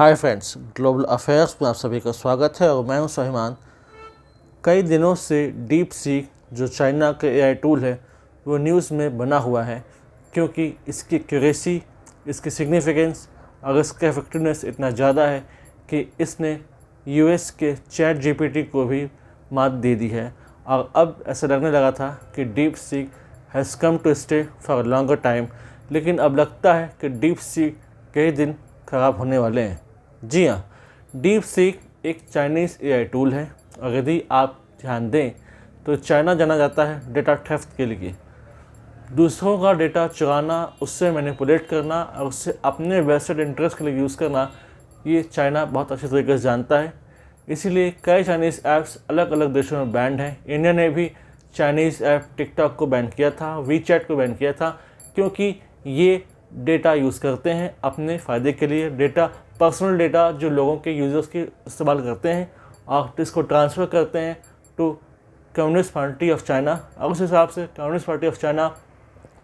Hi friends, global affairs में आप सभी का स्वागत है और मैं हूं सुलेमान। कई दिनों से डीप सीक जो चाइना का एआई टूल है वो न्यूज़ में बना हुआ है, क्योंकि इसकी एक्यूरेसी, इसकी सिग्निफिकेंस और इसका इफेक्टिवनेस इतना ज़्यादा है कि इसने यूएस के चैट जीपीटी को भी मात दे दी है। और अब ऐसा लगने लगा था कि DeepSeek has come to stay for longer time, लेकिन अब लगता है कि डीप सीक कई दिन ख़राब होने वाले हैं। जी हाँ, डीप सीक एक चाइनीज़ एआई टूल है और यदि आप ध्यान दें तो चाइना जाना जाता है डेटा थेफ्ट के लिए। दूसरों का डेटा चुराना, उससे मैनिपुलेट करना और उससे अपने वेस्टेड इंटरेस्ट के लिए यूज़ करना, ये चाइना बहुत अच्छे तरीके से जानता है। इसीलिए कई चाइनीज़ ऐप्स अलग अलग देशों में बैंड हैं। इंडिया ने भी चाइनीज़ ऐप टिकटॉक को बैन किया था, वीचैट को बैन किया था, क्योंकि ये डेटा यूज़ करते हैं अपने फ़ायदे के लिए। डेटा, पर्सनल डेटा जो लोगों के यूज़र्स के इस्तेमाल करते हैं और इसको ट्रांसफ़र करते हैं to Communist Party of China. और उस हिसाब से कम्युनिस्ट पार्टी ऑफ चाइना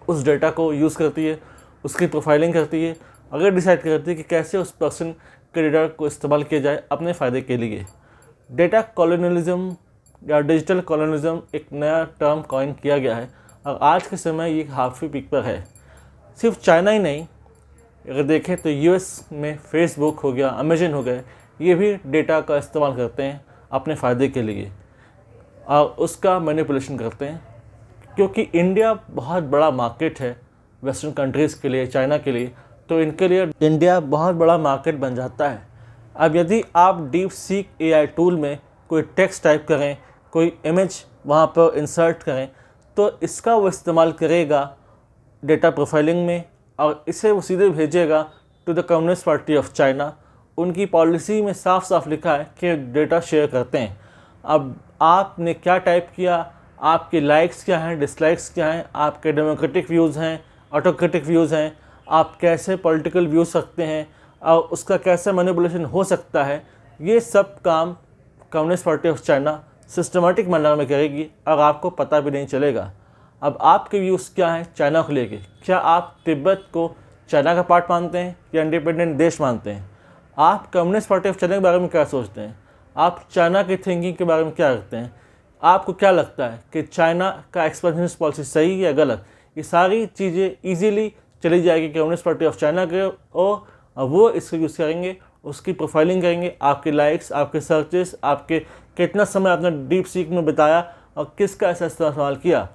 उस डेटा को यूज़ करती है, उसकी प्रोफाइलिंग करती है, अगर डिसाइड करती है कि कैसे उस पर्सन के डेटा को इस्तेमाल किया जाए अपने फ़ायदे के लिए। डेटा कॉलोनियलिज्म या डिजिटल कॉलोनियलिज्म एक नया टर्म कॉइन किया गया है और आज के समय ये काफ़ी पीक पर है। सिर्फ चाइना ही नहीं, अगर देखें तो यूएस में फेसबुक हो गया, अमेजन हो गए, ये भी डेटा का इस्तेमाल करते हैं अपने फ़ायदे के लिए और उसका मैनिपुलेशन करते हैं। क्योंकि इंडिया बहुत बड़ा मार्केट है वेस्टर्न कंट्रीज़ के लिए, चाइना के लिए, तो इनके लिए इंडिया बहुत बड़ा मार्केट बन जाता है। अब यदि आप डीप सीक एआई टूल में कोई टेक्स्ट टाइप करें, कोई इमेज वहाँ पर इंसर्ट करें, तो इसका वो इस्तेमाल करेगा डेटा प्रोफाइलिंग में और इसे वो सीधे भेजेगा to the Communist Party of China. उनकी पॉलिसी में साफ साफ लिखा है कि डेटा शेयर करते हैं। अब आपने क्या टाइप किया, आपके लाइक्स क्या हैं, डिसलाइक्स क्या हैं, आपके डेमोक्रेटिक व्यूज़ हैं, ऑटोक्रेटिक व्यूज़ हैं, आप कैसे पॉलिटिकल व्यूज़ रखते हैं और उसका कैसे मैनिपुलेशन हो सकता है, ये सब काम communist Party of China systematic manner में करेगी और आपको पता भी नहीं चलेगा। अब आपके व्यूज़ क्या हैं चाइना को लेके? क्या आप तिब्बत को चाइना का पार्ट मानते हैं या इंडिपेंडेंट देश मानते हैं? आप कम्युनिस्ट पार्टी ऑफ चाइना के बारे में क्या सोचते हैं? आप चाइना की थिंकिंग के बारे में क्या रखते हैं? आपको क्या लगता है कि चाइना का एक्सपेंशनिस्ट पॉलिसी सही है या गलत? ये सारी चीज़ें ईजीली चली जाएगी कम्युनिस्ट पार्टी ऑफ चाइना के और वो इसको यूज़ करेंगे, उसकी प्रोफाइलिंग करेंगे, आपके लाइक्स, आपके सर्चेस, आपके कितना समय आपने डीप सीक में बिताया और किसका ऐसा इस्तेमाल किया।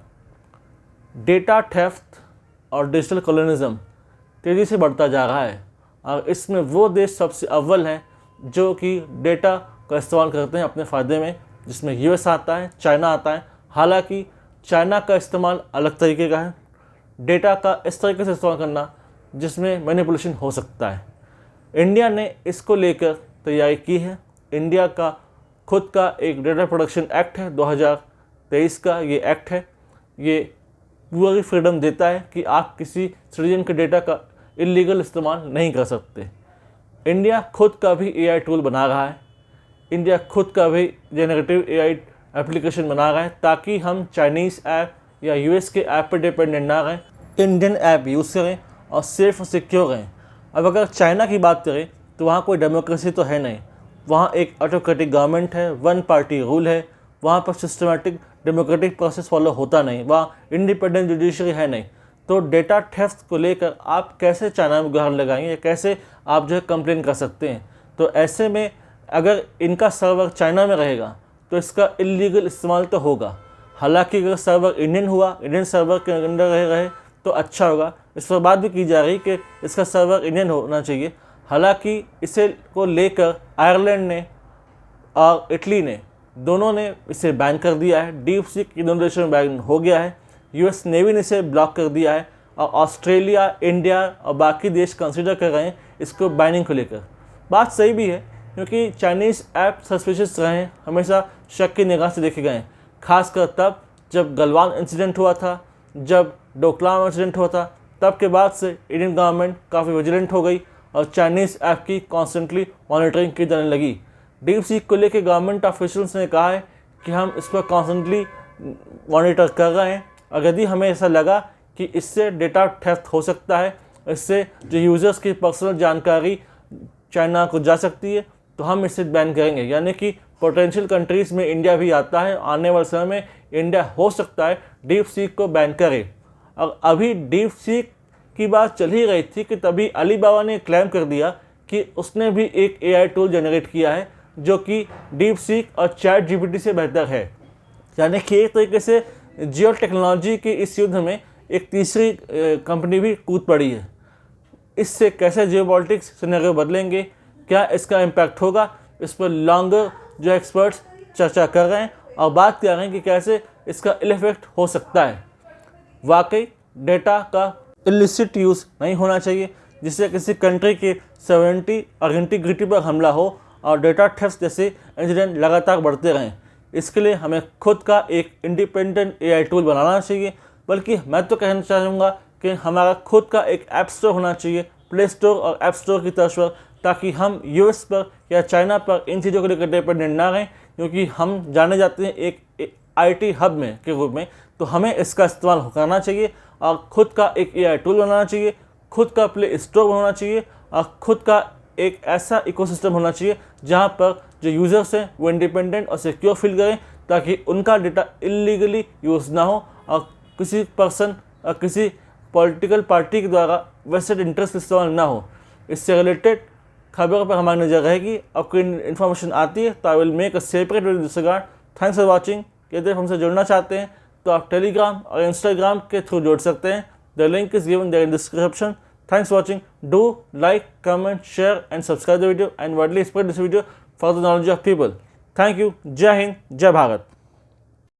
डेटा थेफ्ट और डिजिटल कॉलोनिज्म तेज़ी से बढ़ता जा रहा है और इसमें वो देश सबसे अव्वल हैं जो कि डेटा का इस्तेमाल करते हैं अपने फ़ायदे में, जिसमें यूएस आता है, चाइना आता है। हालांकि चाइना का इस्तेमाल अलग तरीके का है, डेटा का इस तरीके से इस्तेमाल करना जिसमें मैनिपुलेशन हो सकता है। इंडिया ने इसको लेकर तैयारी की है। इंडिया का खुद का एक डेटा प्रोटेक्शन एक्ट है 2023 का। ये एक्ट है, ये पूरी फ्रीडम देता है कि आप किसी सिटीजन के डेटा का इलीगल इस्तेमाल नहीं कर सकते। इंडिया खुद का भी एआई टूल बना रहा है, इंडिया खुद का भी जेनरेटिव एआई एप्लीकेशन बना रहा है, ताकि हम चाइनीज़ ऐप या यूएस के ऐप पर डिपेंडेंट ना रहें, इंडियन ऐप यूज़ करें और सेफ और सिक्योर रहें। अब अगर चाइना की बात करें तो वहाँ कोई डेमोक्रेसी तो है नहीं, वहाँ एक ऑटोक्रेटिक गवर्नमेंट है, वन पार्टी रूल है, वहाँ पर सिस्टमेटिक डेमोक्रेटिक प्रोसेस फॉलो होता नहीं, वहाँ इंडिपेंडेंट जुडिशरी है नहीं। तो डेटा थेफ्ट को लेकर आप कैसे चाइना में गुहार लगाएंगे या कैसे आप जो है कंप्लेन कर सकते हैं? तो ऐसे में अगर इनका सर्वर चाइना में रहेगा तो इसका इलीगल इस्तेमाल तो होगा। हालांकि अगर सर्वर इंडियन हुआ, इंडियन सर्वर के अंदर रहे तो अच्छा होगा। इस पर बात भी की जा रही कि इसका सर्वर इंडियन होना चाहिए। हालांकि इसे को लेकर आयरलैंड ने और इटली ने, दोनों ने इसे बैन कर दिया है। डीप सीक दोनों देशों में बैन हो गया है। यूएस नेवी ने इसे ब्लॉक कर दिया है और ऑस्ट्रेलिया, इंडिया और बाकी देश कंसिडर कर रहे हैं इसको बैनिंग को लेकर। बात सही भी है, क्योंकि चाइनीज़ ऐप सस्पिशियस रहे हैं, हमेशा शक की निगाह से देखे गए हैं। खासकर तब जब गलवान इंसिडेंट हुआ था, जब डोकलाम इंसिडेंट हुआ था, तब के बाद से इंडियन गवर्नमेंट काफ़ी विजिलेंट हो गई और चाइनीज़ ऐप की कॉन्स्टेंटली मॉनिटरिंग की जाने लगी। डीप सीक को लेकर गवर्नमेंट ऑफिशियल्स ने कहा है कि हम इस पर कॉन्स्टेंटली मॉनिटर कर रहे हैं और यदि हमें ऐसा लगा कि इससे डेटा थेफ्ट हो सकता है, इससे जो यूज़र्स की पर्सनल जानकारी चाइना को जा सकती है तो हम इसे बैन करेंगे। यानी कि पोटेंशियल कंट्रीज़ में इंडिया भी आता है। आने वाले समय में इंडिया हो सकता है डीप सीक को बैन करे। और अभी डीप सीक की बात चल ही रही थी कि तभी अलीबाबा ने क्लेम कर दिया कि उसने भी एक AI टूल जनरेट किया है जो कि डीप सीक और चैट GPT से बेहतर है। यानी कि एक तरीके से जियो टेक्नोलॉजी के इस युद्ध में एक तीसरी कंपनी भी कूद पड़ी है। इससे कैसे जियोपॉलिटिक्स सिनेरियो बदलेंगे, क्या इसका इम्पैक्ट होगा, इस पर लॉन्गर जो एक्सपर्ट्स चर्चा कर रहे हैं और बात कर रहे हैं कि कैसे इसका इल इफेक्ट हो सकता है। वाकई डेटा का इलिसिट यूज़ नहीं होना चाहिए जिससे किसी कंट्री के सॉवरेनिटी और इंटीग्रिटी पर हमला हो और डेटा थेफ्ट जैसे इंसिडेंट लगातार बढ़ते रहें। इसके लिए हमें खुद का एक इंडिपेंडेंट AI टूल बनाना चाहिए। बल्कि मैं तो कहना चाहूँगा कि हमारा खुद का एक ऐप स्टोर होना चाहिए, प्ले स्टोर और ऐप स्टोर की तर्ज पर, ताकि हम US पर या चाइना पर इन चीज़ों को लेकर डिपेंडेंट ना रहें। क्योंकि हम जाने जाते हैं एक IT हब में के रूप में, तो हमें इसका इस्तेमाल करना चाहिए और खुद का एक AI टूल बनाना चाहिए, खुद का प्ले स्टोर बनाना चाहिए और खुद का एक ऐसा इकोसिस्टम होना चाहिए जहाँ पर जो यूज़र्स हैं वो इंडिपेंडेंट और सिक्योर फील करें, ताकि उनका डेटा इलीगली यूज़ ना हो और किसी पर्सन और किसी पॉलिटिकल पार्टी के द्वारा वेस्टेड इंटरेस्ट इस्तेमाल ना हो। इससे रिलेटेड खबरों पर हमारी नज़र रहेगी। अब कोई इन्फॉर्मेशन आती है तो I will make a separate video this regard. Thanks for watching. यदि आप हमसे जुड़ना चाहते हैं तो आप टेलीग्राम और इंस्टाग्राम के थ्रू जुड़ सकते हैं। The link is given there in description. Thanks for watching. Do like, comment, share and subscribe the video and widely spread this video for the knowledge of people. Thank you. Jai Hind, Jai Bharat.